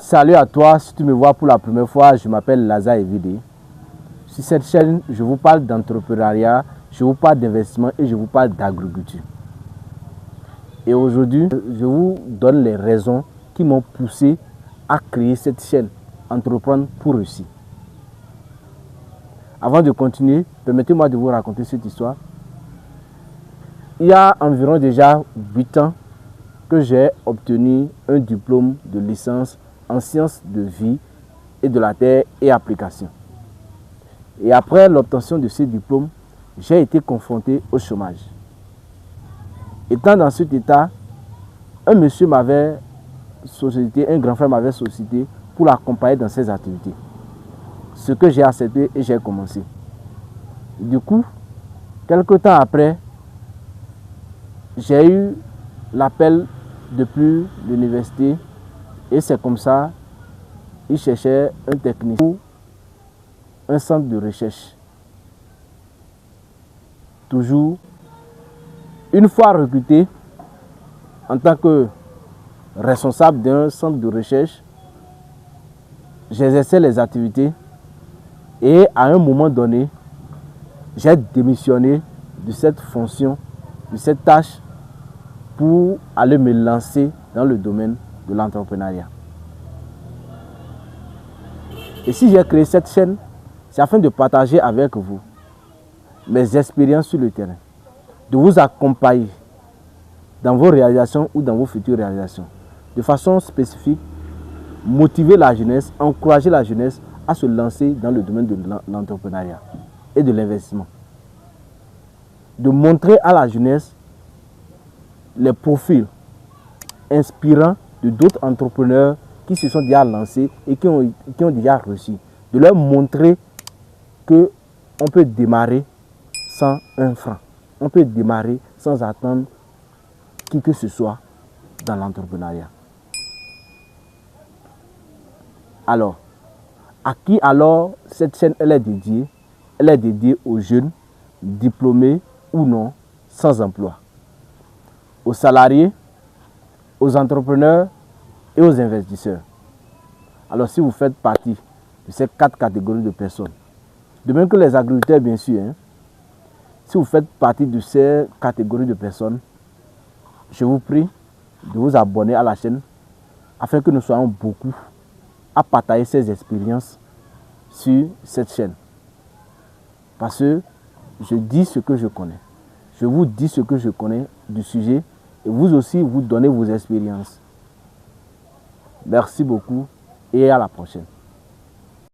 Salut à toi, si tu me vois pour la première fois, je m'appelle Lazare Evide. Sur cette chaîne, je vous parle d'entrepreneuriat, je vous parle d'investissement et je vous parle d'agriculture. Et aujourd'hui, je vous donne les raisons qui m'ont poussé à créer cette chaîne, Entreprendre pour réussir. Avant de continuer, permettez-moi de vous raconter cette histoire. Il y a environ déjà 8 ans que j'ai obtenu un diplôme de licence en sciences de vie et de la terre et application. Et après l'obtention de ce diplôme, j'ai été confronté au chômage. Étant dans cet état, un monsieur m'avait sollicité, un grand frère m'avait sollicité pour l'accompagner dans ses activités. Ce que j'ai accepté et j'ai commencé. Du coup, quelques temps après, j'ai eu l'appel depuis l'université et c'est comme ça, ils cherchaient un technicien pour un centre de recherche. Toujours, une fois recruté en tant que responsable d'un centre de recherche, j'exerçais les activités et à un moment donné, j'ai démissionné de cette fonction, de cette tâche pour aller me lancer dans le domaine de l'entrepreneuriat. Et si j'ai créé cette chaîne, c'est afin de partager avec vous mes expériences sur le terrain, de vous accompagner dans vos réalisations ou dans vos futures réalisations. De façon spécifique, motiver la jeunesse, encourager la jeunesse à se lancer dans le domaine de l'entrepreneuriat et de l'investissement. De montrer à la jeunesse les profils inspirants de d'autres entrepreneurs qui se sont déjà lancés et qui ont déjà réussi. De leur montrer qu'on peut démarrer sans un franc. On peut démarrer sans attendre qui que ce soit dans l'entrepreneuriat. Alors, à qui alors cette chaîne elle est dédiée? Elle est dédiée aux jeunes, diplômés ou non, sans emploi. Aux salariés, aux entrepreneurs et aux investisseurs. Alors si vous faites partie de ces 4 catégories de personnes, de même que les agriculteurs bien sûr, si vous faites partie de ces catégories de personnes, je vous prie de vous abonner à la chaîne afin que nous soyons beaucoup à partager ces expériences sur cette chaîne. Parce que je dis ce que je connais. Je vous dis ce que je connais du sujet et vous aussi vous donnez vos expériences. Merci beaucoup et à la prochaine.